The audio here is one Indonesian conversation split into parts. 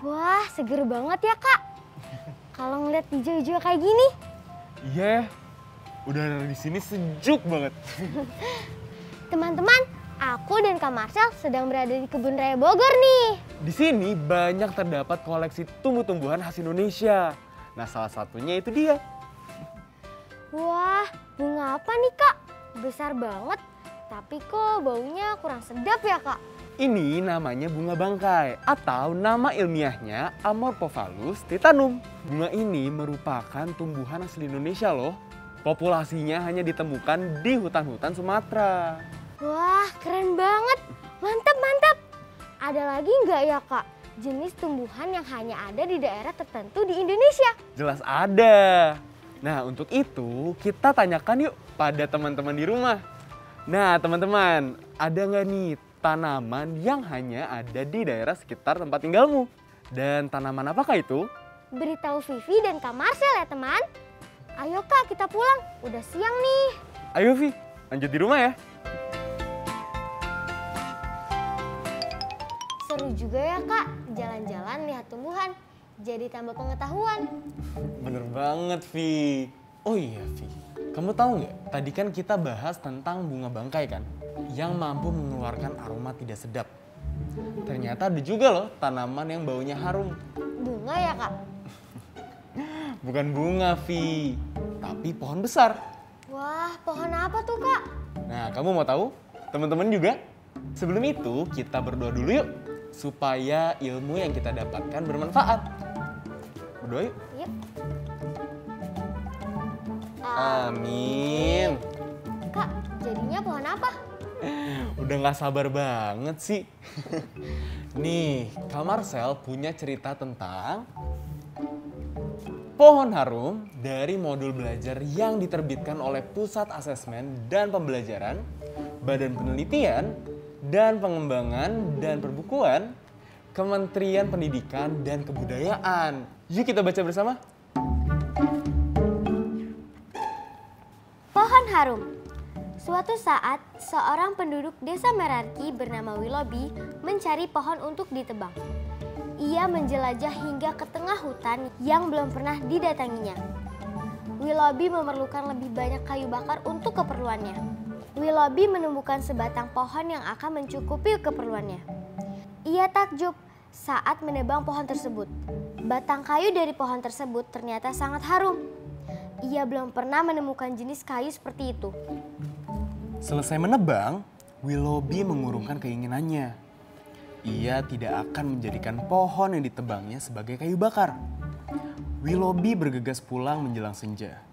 Wah, seger banget ya, Kak. Kalau ngeliat hijau-hijau kayak gini. Iya, udara di sini sejuk banget. Teman-teman, aku dan Kak Marcel sedang berada di Kebun Raya Bogor nih. Di sini banyak terdapat koleksi tumbuh-tumbuhan khas Indonesia. Nah, salah satunya itu dia. Wah, bunga apa nih, Kak? Besar banget, tapi kok baunya kurang sedap ya, Kak? Ini namanya bunga bangkai atau nama ilmiahnya Amorphophallus titanum. Bunga ini merupakan tumbuhan asli Indonesia loh. Populasinya hanya ditemukan di hutan-hutan Sumatera. Wah, keren banget. Mantap, mantap. Ada lagi nggak ya, Kak, jenis tumbuhan yang hanya ada di daerah tertentu di Indonesia? Jelas ada. Nah, untuk itu kita tanyakan yuk pada teman-teman di rumah. Nah, teman-teman, ada nggak nih tanaman yang hanya ada di daerah sekitar tempat tinggalmu? Dan tanaman apakah itu? Beritahu Vivi dan Kak Marcel ya, teman. Ayo, Kak, kita pulang. Udah siang nih. Ayo Vi, lanjut di rumah ya. Seru juga ya, Kak, jalan-jalan lihat tumbuhan. Jadi tambah pengetahuan. Bener banget Vi. Oh iya Vi, kamu tahu nggak? Tadi kan kita bahas tentang bunga bangkai kan? Yang mampu mengeluarkan aroma tidak sedap. Ternyata ada juga loh tanaman yang baunya harum. Bunga ya, Kak? Bukan bunga Vi, tapi pohon besar. Wah, pohon apa tuh, Kak? Nah, kamu mau tahu? Teman-teman juga? Sebelum itu, kita berdoa dulu yuk. Supaya ilmu yang kita dapatkan bermanfaat. Berdoa yuk. Yuk. Amin. Kak, jadinya pohon apa? Udah gak sabar banget sih. Nih, Kak Marcel punya cerita tentang pohon harum dari modul belajar yang diterbitkan oleh Pusat Asesmen dan Pembelajaran, Badan Penelitian dan Pengembangan dan Perbukuan, Kementerian Pendidikan dan Kebudayaan. Yuk kita baca bersama. Pohon harum. Suatu saat, seorang penduduk desa Merarki bernama Willoughby mencari pohon untuk ditebang. Ia menjelajah hingga ke tengah hutan yang belum pernah didatanginya. Willoughby memerlukan lebih banyak kayu bakar untuk keperluannya. Willoughby menemukan sebatang pohon yang akan mencukupi keperluannya. Ia takjub saat menebang pohon tersebut. Batang kayu dari pohon tersebut ternyata sangat harum. Ia belum pernah menemukan jenis kayu seperti itu. Selesai menebang, Willoughby mengurungkan keinginannya. Ia tidak akan menjadikan pohon yang ditebangnya sebagai kayu bakar. Willoughby bergegas pulang menjelang senja.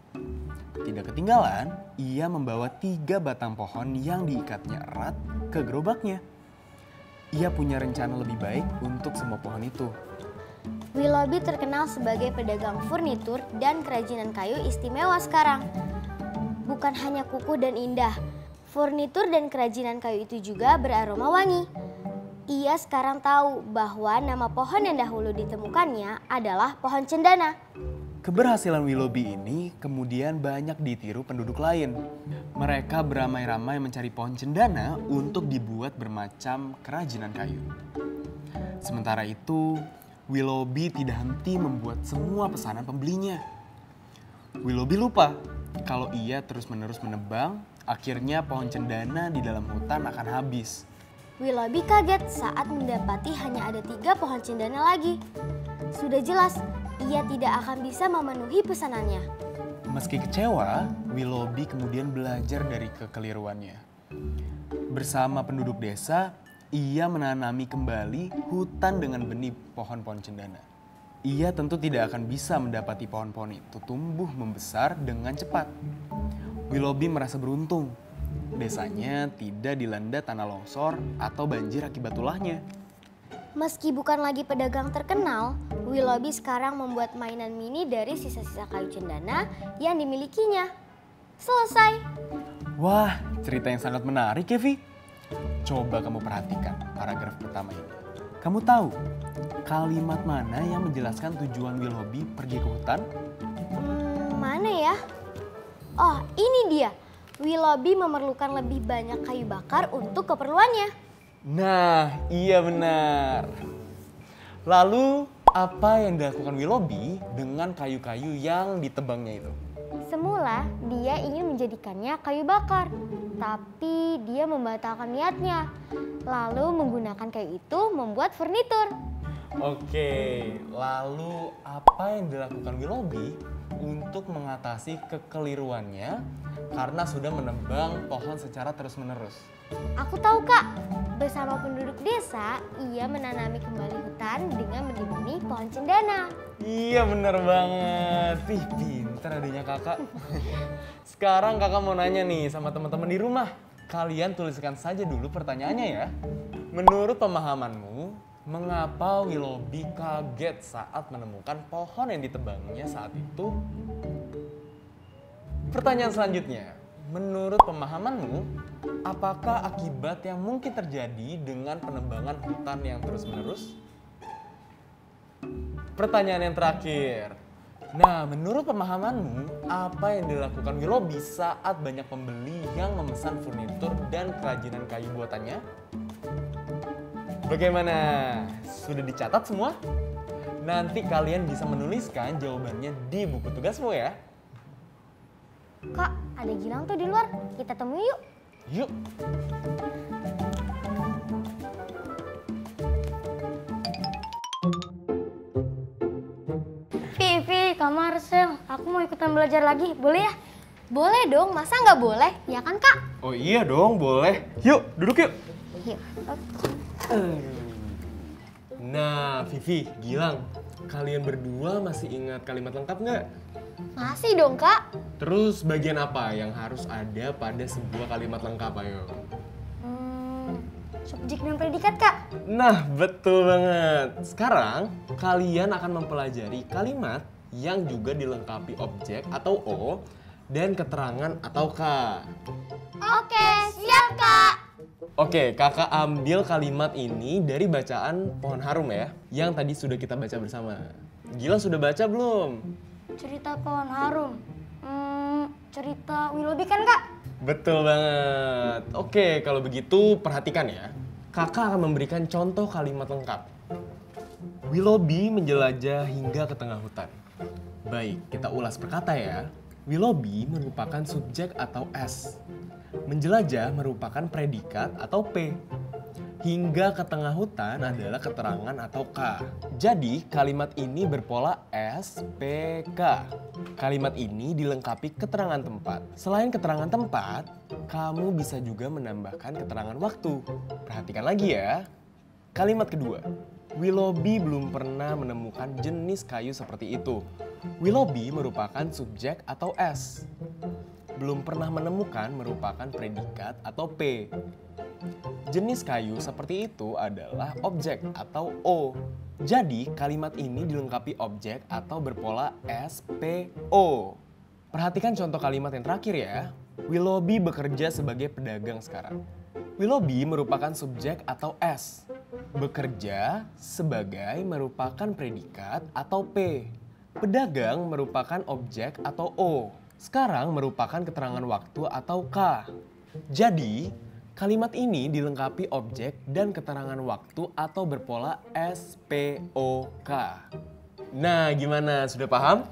Tidak ketinggalan, ia membawa 3 batang pohon yang diikatnya erat ke gerobaknya. Ia punya rencana lebih baik untuk semua pohon itu. Willoughby terkenal sebagai pedagang furnitur dan kerajinan kayu istimewa sekarang. Bukan hanya kukuh dan indah, furnitur dan kerajinan kayu itu juga beraroma wangi. Ia sekarang tahu bahwa nama pohon yang dahulu ditemukannya adalah pohon cendana. Keberhasilan Willoughby ini kemudian banyak ditiru penduduk lain. Mereka beramai-ramai mencari pohon cendana untuk dibuat bermacam kerajinan kayu. Sementara itu, Willoughby tidak henti membuat semua pesanan pembelinya. Willoughby lupa kalau ia terus-menerus menebang, akhirnya pohon cendana di dalam hutan akan habis. Willoughby kaget saat mendapati hanya ada 3 pohon cendana lagi. Sudah jelas, ia tidak akan bisa memenuhi pesanannya. Meski kecewa, Willoughby kemudian belajar dari kekeliruannya. Bersama penduduk desa, ia menanami kembali hutan dengan benih pohon-pohon cendana. Ia tentu tidak akan bisa mendapati pohon-pohon itu tumbuh membesar dengan cepat. Willoughby merasa beruntung Desanya tidak dilanda tanah longsor atau banjir akibat ulahnya. Meski bukan lagi pedagang terkenal, Willoughby sekarang membuat mainan mini dari sisa-sisa kayu cendana yang dimilikinya. Selesai. Wah, cerita yang sangat menarik, Kevi. Coba kamu perhatikan paragraf pertama ini. Kamu tahu kalimat mana yang menjelaskan tujuan Willoughby pergi ke hutan? Mana ya? Oh, ini dia. Willoughby memerlukan lebih banyak kayu bakar untuk keperluannya. Nah, iya benar. Lalu, apa yang dilakukan Willoughby dengan kayu-kayu yang ditebangnya itu? Semula dia ingin menjadikannya kayu bakar, tapi dia membatalkan niatnya. Lalu menggunakan kayu itu membuat furnitur. Oke, lalu apa yang dilakukan Willoughby untuk mengatasi kekeliruannya karena sudah menebang pohon secara terus-menerus? Aku tahu, Kak. Bersama penduduk desa, ia menanami kembali hutan dengan menimuni pohon cendana. Iya bener banget. Ih, pintar adanya kakak. Sekarang kakak mau nanya nih sama teman-teman di rumah. Kalian tuliskan saja dulu pertanyaannya ya. Menurut pemahamanmu, mengapa Willoughby kaget saat menemukan pohon yang ditebangnya saat itu? Pertanyaan selanjutnya, menurut pemahamanmu, apakah akibat yang mungkin terjadi dengan penebangan hutan yang terus-menerus? Pertanyaan yang terakhir, nah menurut pemahamanmu, apa yang dilakukan Willoughby saat banyak pembeli yang memesan furnitur dan kerajinan kayu buatannya? Bagaimana? Sudah dicatat semua? Nanti kalian bisa menuliskan jawabannya di buku tugasmu ya. Kak, ada Gilang tuh di luar. Kita temui yuk. Yuk. Vivi, Kak Marcel, aku mau ikutan belajar lagi, boleh ya? Boleh dong, masa nggak boleh? Ya kan, Kak? Oh iya dong, boleh. Yuk, duduk yuk. Yuk. Nah, Vivi, Gilang, kalian berdua masih ingat kalimat lengkap nggak? Masih dong, Kak. Terus bagian apa yang harus ada pada sebuah kalimat lengkap, ayo? Subjek dan predikat, Kak. Nah, betul banget. Sekarang, kalian akan mempelajari kalimat yang juga dilengkapi objek atau O dan keterangan atau K. Oke, siap, Kak. Oke, kakak ambil kalimat ini dari bacaan Pohon Harum ya, yang tadi sudah kita baca bersama. Gilang sudah baca belum? Cerita Pohon Harum. Cerita Willoughby kan, Kak? Betul banget. Oke, kalau begitu perhatikan ya. Kakak akan memberikan contoh kalimat lengkap. Willoughby menjelajah hingga ke tengah hutan. Baik, kita ulas per kata ya. Willoughby merupakan subjek atau S. Menjelajah merupakan predikat atau P. Hingga ke tengah hutan adalah keterangan atau K. Jadi kalimat ini berpola S, P, K. Kalimat ini dilengkapi keterangan tempat. Selain keterangan tempat, kamu bisa juga menambahkan keterangan waktu. Perhatikan lagi ya. Kalimat kedua, Willoughby belum pernah menemukan jenis kayu seperti itu. Willoughby merupakan subjek atau S. Belum pernah menemukan merupakan predikat atau P. Jenis kayu seperti itu adalah objek atau O. Jadi kalimat ini dilengkapi objek atau berpola S, P, O. Perhatikan contoh kalimat yang terakhir ya. Willoughby bekerja sebagai pedagang sekarang. Willoughby merupakan subjek atau S. Bekerja sebagai merupakan predikat atau P. Pedagang merupakan objek atau O. Sekarang merupakan keterangan waktu atau K. Jadi, kalimat ini dilengkapi objek dan keterangan waktu atau berpola S, P, O, K. Nah, gimana? Sudah paham?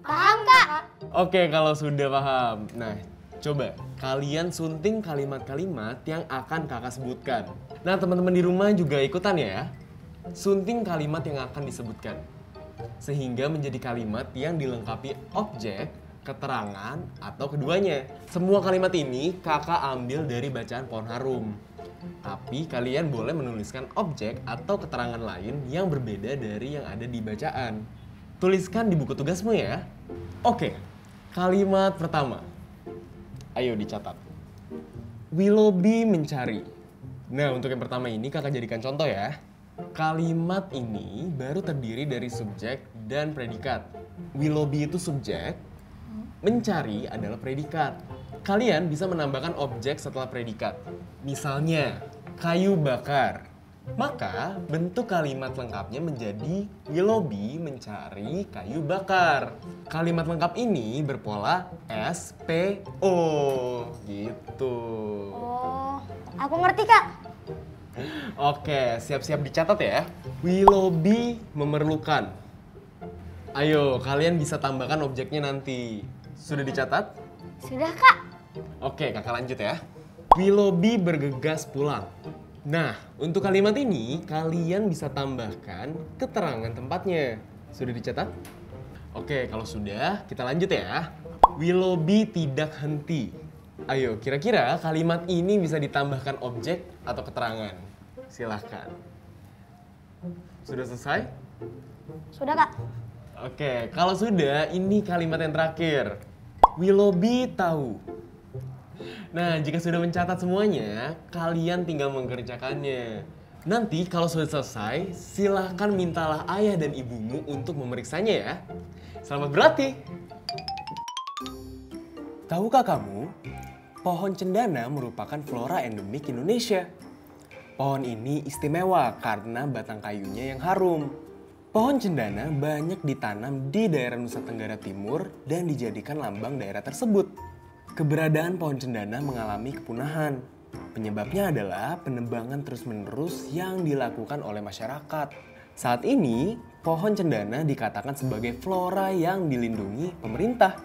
Paham, Kak? Oke, kalau sudah paham. Nah, coba kalian sunting kalimat-kalimat yang akan kakak sebutkan. Nah, teman-teman di rumah juga ikutan ya. Sunting kalimat yang akan disebutkan. Sehingga menjadi kalimat yang dilengkapi objek, keterangan, atau keduanya. Semua kalimat ini kakak ambil dari bacaan Pohon Harum. Tapi kalian boleh menuliskan objek atau keterangan lain yang berbeda dari yang ada di bacaan. Tuliskan di buku tugasmu ya. Oke, kalimat pertama. Ayo dicatat. Willoughby mencari. Nah, untuk yang pertama ini kakak jadikan contoh ya. Kalimat ini baru terdiri dari subjek dan predikat. Willoughby itu subjek, mencari adalah predikat. Kalian bisa menambahkan objek setelah predikat. Misalnya, kayu bakar. Maka bentuk kalimat lengkapnya menjadi Willoughby mencari kayu bakar. Kalimat lengkap ini berpola SPO gitu. Oh, aku ngerti Kak. Oke, siap-siap dicatat ya. Willoughby memerlukan. Ayo, kalian bisa tambahkan objeknya nanti. Sudah dicatat? Sudah Kak. Oke, kakak lanjut ya. Willoughby bergegas pulang. Nah, untuk kalimat ini kalian bisa tambahkan keterangan tempatnya. Sudah dicatat? Oke, kalau sudah, kita lanjut ya. Willoughby tidak henti. Ayo, kira-kira kalimat ini bisa ditambahkan objek atau keterangan? Silahkan. Sudah selesai? Sudah Kak. Oke, kalau sudah, ini kalimat yang terakhir. Willoughby tahu. Nah, jika sudah mencatat semuanya, kalian tinggal mengerjakannya. Nanti kalau sudah selesai, silahkan mintalah ayah dan ibumu untuk memeriksanya ya. Selamat berlatih! Tahukah kamu, pohon cendana merupakan flora endemik Indonesia. Pohon ini istimewa karena batang kayunya yang harum. Pohon cendana banyak ditanam di daerah Nusa Tenggara Timur dan dijadikan lambang daerah tersebut. Keberadaan pohon cendana mengalami kepunahan. Penyebabnya adalah penebangan terus-menerus yang dilakukan oleh masyarakat. Saat ini, pohon cendana dikatakan sebagai flora yang dilindungi pemerintah.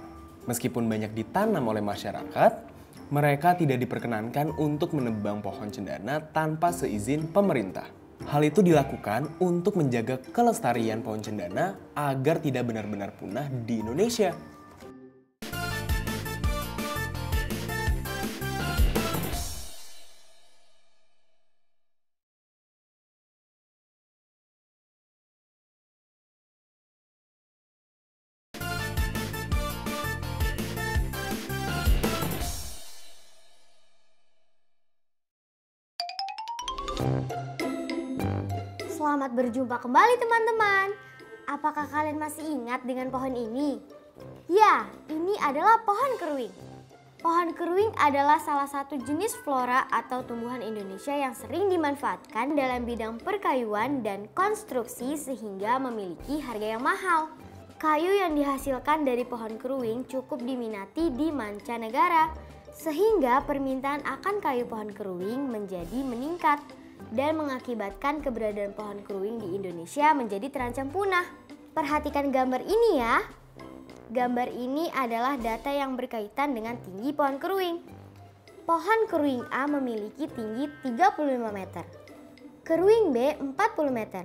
Meskipun banyak ditanam oleh masyarakat, mereka tidak diperkenankan untuk menebang pohon cendana tanpa seizin pemerintah. Hal itu dilakukan untuk menjaga kelestarian pohon cendana agar tidak benar-benar punah di Indonesia. Selamat berjumpa kembali teman-teman. Apakah kalian masih ingat dengan pohon ini? Ya, ini adalah pohon keruing. Pohon keruing adalah salah satu jenis flora atau tumbuhan Indonesia yang sering dimanfaatkan dalam bidang perkayuan dan konstruksi sehingga memiliki harga yang mahal. Kayu yang dihasilkan dari pohon keruing cukup diminati di mancanegara, sehingga permintaan akan kayu pohon keruing menjadi meningkat dan mengakibatkan keberadaan pohon keruing di Indonesia menjadi terancam punah. Perhatikan gambar ini ya. Gambar ini adalah data yang berkaitan dengan tinggi pohon keruing. Pohon keruing A memiliki tinggi 35 meter. Keruing B 40 meter.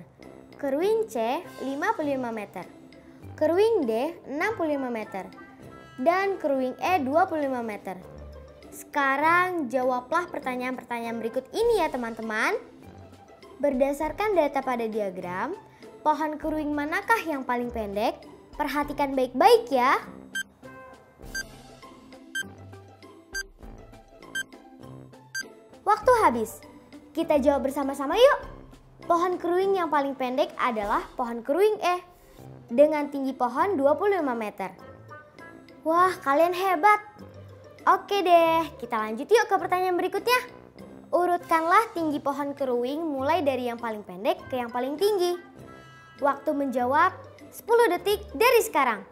Keruing C 55 meter. Keruing D 65 meter. Dan keruing E 25 meter. Sekarang jawablah pertanyaan-pertanyaan berikut ini ya teman-teman. Berdasarkan data pada diagram, pohon keruing manakah yang paling pendek? Perhatikan baik-baik ya. Waktu habis. Kita jawab bersama-sama yuk. Pohon keruing yang paling pendek adalah pohon keruing E dengan tinggi pohon 25 meter. Wah, kalian hebat. Oke deh, kita lanjut yuk ke pertanyaan berikutnya. Urutkanlah tinggi pohon keruing mulai dari yang paling pendek ke yang paling tinggi. Waktu menjawab 10 detik dari sekarang.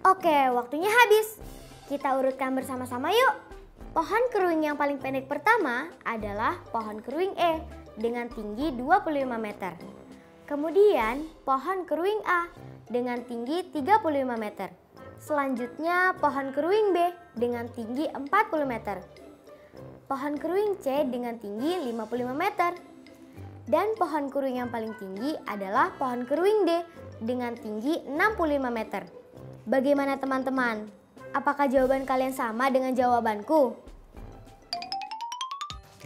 Oke, waktunya habis. Kita urutkan bersama-sama yuk. Pohon keruing yang paling pendek pertama adalah pohon keruing E dengan tinggi 25 meter. Kemudian pohon keruing A dengan tinggi 35 meter. Selanjutnya pohon keruing B dengan tinggi 40 meter. Pohon keruing C dengan tinggi 55 meter. Dan pohon keruing yang paling tinggi adalah pohon keruing D dengan tinggi 65 meter. Bagaimana teman-teman? Apakah jawaban kalian sama dengan jawabanku?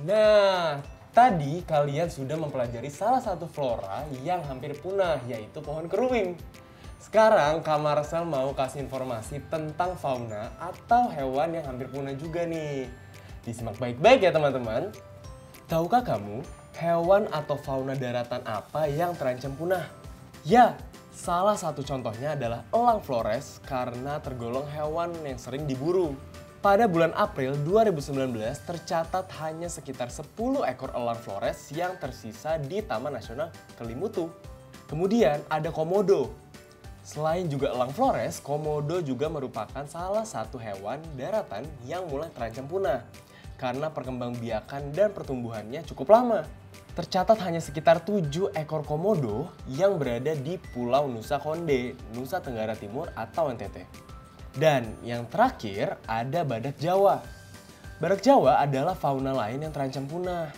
Nah, Tadi kalian sudah mempelajari salah satu flora yang hampir punah, yaitu pohon keruing. Sekarang Kak Marcel mau kasih informasi tentang fauna atau hewan yang hampir punah juga nih. Disimak baik-baik ya teman-teman. Tahukah kamu hewan atau fauna daratan apa yang terancam punah? Ya, salah satu contohnya adalah elang Flores karena tergolong hewan yang sering diburu. Pada bulan April 2019 tercatat hanya sekitar 10 ekor elang Flores yang tersisa di Taman Nasional Kelimutu. Kemudian ada komodo. Selain juga elang Flores, komodo juga merupakan salah satu hewan daratan yang mulai terancam punah karena perkembangbiakan dan pertumbuhannya cukup lama. Tercatat hanya sekitar 7 ekor komodo yang berada di Pulau Nusa Konde, Nusa Tenggara Timur atau NTT. Dan yang terakhir ada badak Jawa. Badak Jawa adalah fauna lain yang terancam punah.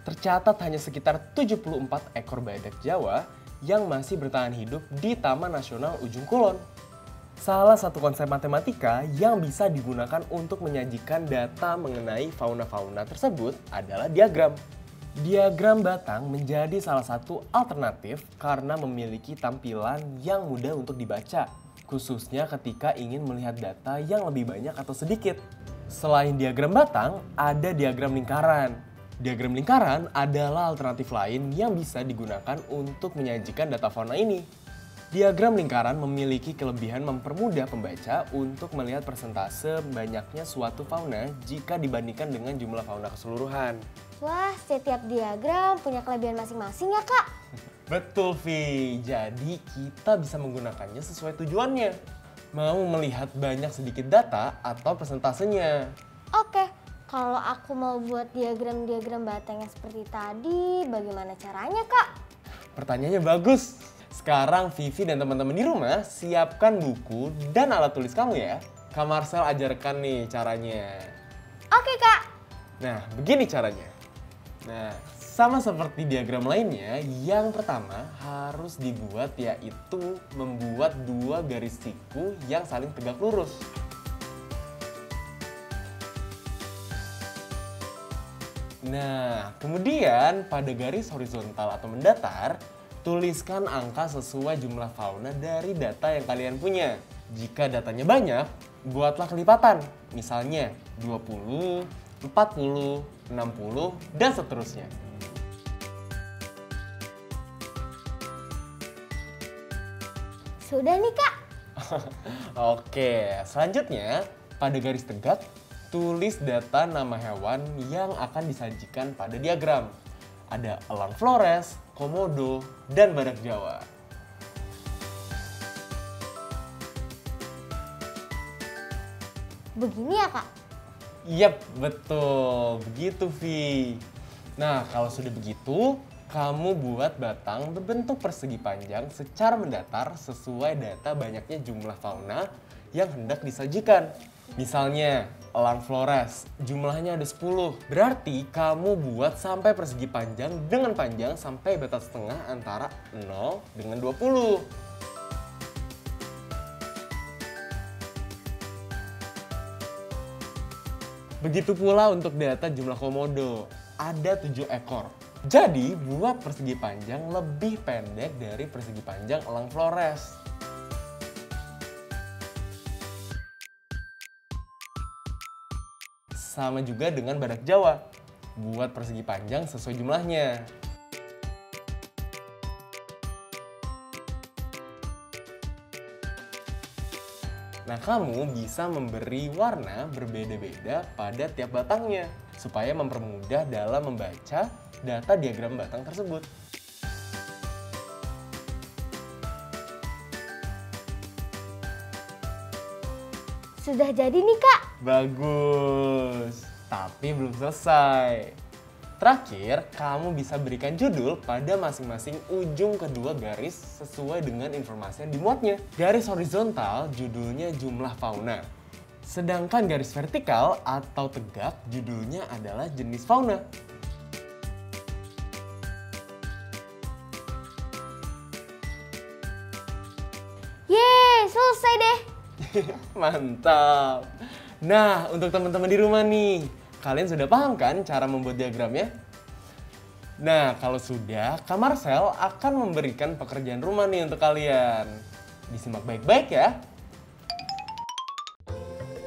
Tercatat hanya sekitar 74 ekor badak Jawa yang masih bertahan hidup di Taman Nasional Ujung Kulon. Salah satu konsep matematika yang bisa digunakan untuk menyajikan data mengenai fauna-fauna tersebut adalah diagram. Diagram batang menjadi salah satu alternatif karena memiliki tampilan yang mudah untuk dibaca, khususnya ketika ingin melihat data yang lebih banyak atau sedikit. Selain diagram batang, ada diagram lingkaran. Diagram lingkaran adalah alternatif lain yang bisa digunakan untuk menyajikan data fauna ini. Diagram lingkaran memiliki kelebihan mempermudah pembaca untuk melihat persentase banyaknya suatu fauna jika dibandingkan dengan jumlah fauna keseluruhan. Wah, setiap diagram punya kelebihan masing-masing ya Kak? Betul, Vi. Jadi kita bisa menggunakannya sesuai tujuannya. Mau melihat banyak sedikit data atau persentasenya. Oke, kalau aku mau buat diagram-diagram batang yang seperti tadi, bagaimana caranya Kak? Pertanyaannya bagus. Sekarang Vivi dan teman-teman di rumah siapkan buku dan alat tulis kamu ya. Kak Marcel ajarkan nih caranya. Oke Kak. Nah, begini caranya. Nah, sama seperti diagram lainnya, yang pertama harus dibuat yaitu membuat 2 garis siku yang saling tegak lurus. Nah, kemudian pada garis horizontal atau mendatar, tuliskan angka sesuai jumlah fauna dari data yang kalian punya. Jika datanya banyak, buatlah kelipatan. Misalnya 20, 40, 60, dan seterusnya. Sudah nih Kak. Oke, selanjutnya pada garis tegak, tulis data nama hewan yang akan disajikan pada diagram. Ada elang Flores, komodo, dan badak Jawa. Begini ya Kak? Yap, betul. Begitu, Vi. Nah, kalau sudah begitu, kamu buat batang berbentuk persegi panjang secara mendatar sesuai data banyaknya jumlah fauna yang hendak disajikan. Misalnya, elang Flores, jumlahnya ada 10. Berarti kamu buat sampai persegi panjang dengan panjang sampai batas tengah antara 0 dengan 20. Begitu pula untuk data jumlah komodo, ada 7 ekor. Jadi buat persegi panjang lebih pendek dari persegi panjang elang Flores. Sama juga dengan badak Jawa, buat persegi panjang sesuai jumlahnya. Nah, kamu bisa memberi warna berbeda-beda pada tiap batangnya, supaya mempermudah dalam membaca data diagram batang tersebut. Sudah jadi nih Kak. Bagus, tapi belum selesai. Terakhir, kamu bisa berikan judul pada masing-masing ujung kedua garis sesuai dengan informasi yang dimuatnya. Garis horizontal judulnya jumlah fauna. Sedangkan garis vertikal atau tegak judulnya adalah jenis fauna. Yeay, selesai deh. Mantap. Nah, untuk teman-teman di rumah nih, kalian sudah paham kan cara membuat diagramnya? Nah, kalau sudah, Kak Marcel akan memberikan pekerjaan rumah nih untuk kalian. Disimak baik-baik ya.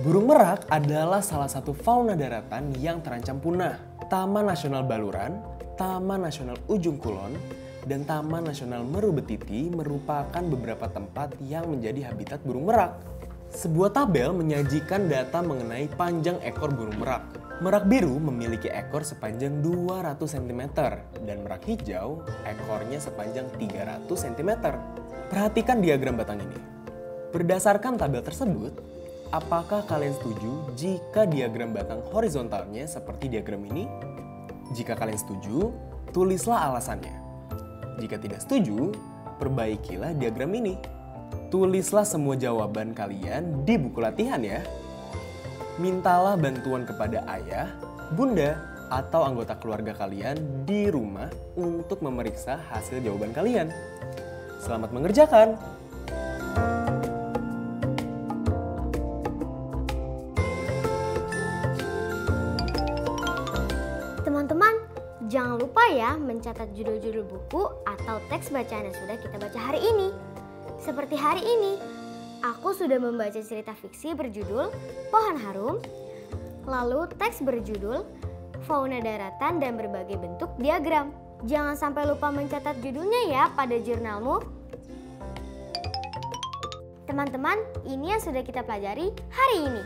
Burung merak adalah salah satu fauna daratan yang terancam punah. Taman Nasional Baluran, Taman Nasional Ujung Kulon, dan Taman Nasional Meru Betiti merupakan beberapa tempat yang menjadi habitat burung merak. Sebuah tabel menyajikan data mengenai panjang ekor burung merak. Merak biru memiliki ekor sepanjang 200 cm dan merak hijau ekornya sepanjang 300 cm. Perhatikan diagram batang ini. Berdasarkan tabel tersebut, apakah kalian setuju jika diagram batang horizontalnya seperti diagram ini? Jika kalian setuju, tulislah alasannya. Jika tidak setuju, perbaikilah diagram ini. Tulislah semua jawaban kalian di buku latihan ya. Mintalah bantuan kepada ayah, bunda, atau anggota keluarga kalian di rumah untuk memeriksa hasil jawaban kalian. Selamat mengerjakan! Teman-teman, jangan lupa ya mencatat judul-judul buku atau teks bacaan yang sudah kita baca hari ini. Seperti hari ini, aku sudah membaca cerita fiksi berjudul Pohon Harum, lalu teks berjudul Fauna Daratan dan Berbagai Bentuk Diagram. Jangan sampai lupa mencatat judulnya ya pada jurnalmu. Teman-teman, ini yang sudah kita pelajari hari ini.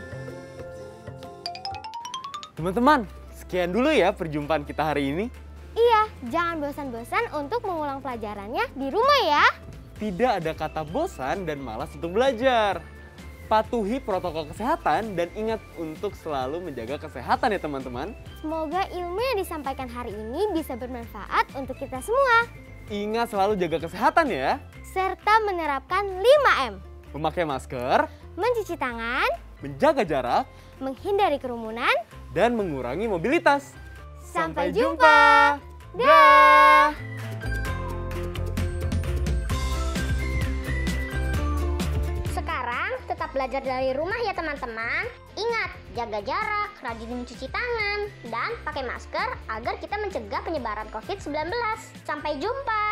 Teman-teman, sekian dulu ya perjumpaan kita hari ini. Iya, jangan bosan-bosan untuk mengulang pelajarannya di rumah ya. Tidak ada kata bosan dan malas untuk belajar. Patuhi protokol kesehatan dan ingat untuk selalu menjaga kesehatan ya teman-teman. Semoga ilmu yang disampaikan hari ini bisa bermanfaat untuk kita semua. Ingat selalu jaga kesehatan ya. Serta menerapkan 5M. Memakai masker, Mencuci tangan, menjaga jarak, menghindari kerumunan. dan mengurangi mobilitas. Sampai jumpa. Dah. Sekarang tetap belajar dari rumah ya teman-teman. Ingat, jaga jarak, rajin mencuci tangan, dan pakai masker agar kita mencegah penyebaran COVID-19. Sampai jumpa!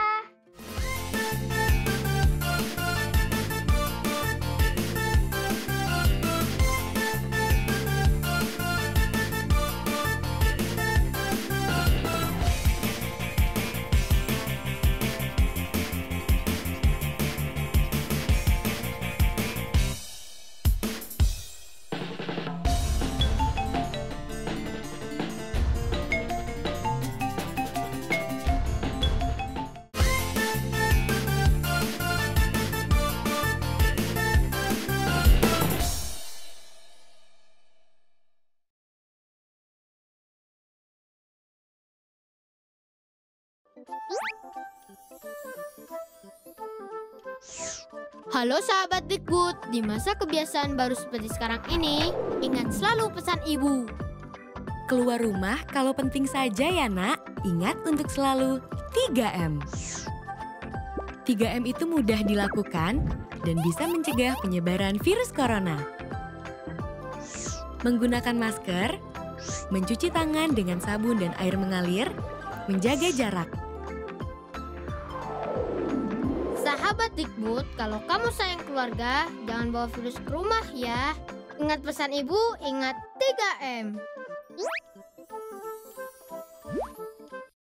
Halo sahabat Dikbud, di masa kebiasaan baru seperti sekarang ini, ingat selalu pesan ibu. Keluar rumah kalau penting saja ya nak, ingat untuk selalu 3M. 3M itu mudah dilakukan dan bisa mencegah penyebaran virus corona. Menggunakan masker, mencuci tangan dengan sabun dan air mengalir, menjaga jarak. Sahabat Dikbud, kalau kamu sayang keluarga, jangan bawa virus ke rumah ya. Ingat pesan ibu, ingat 3M.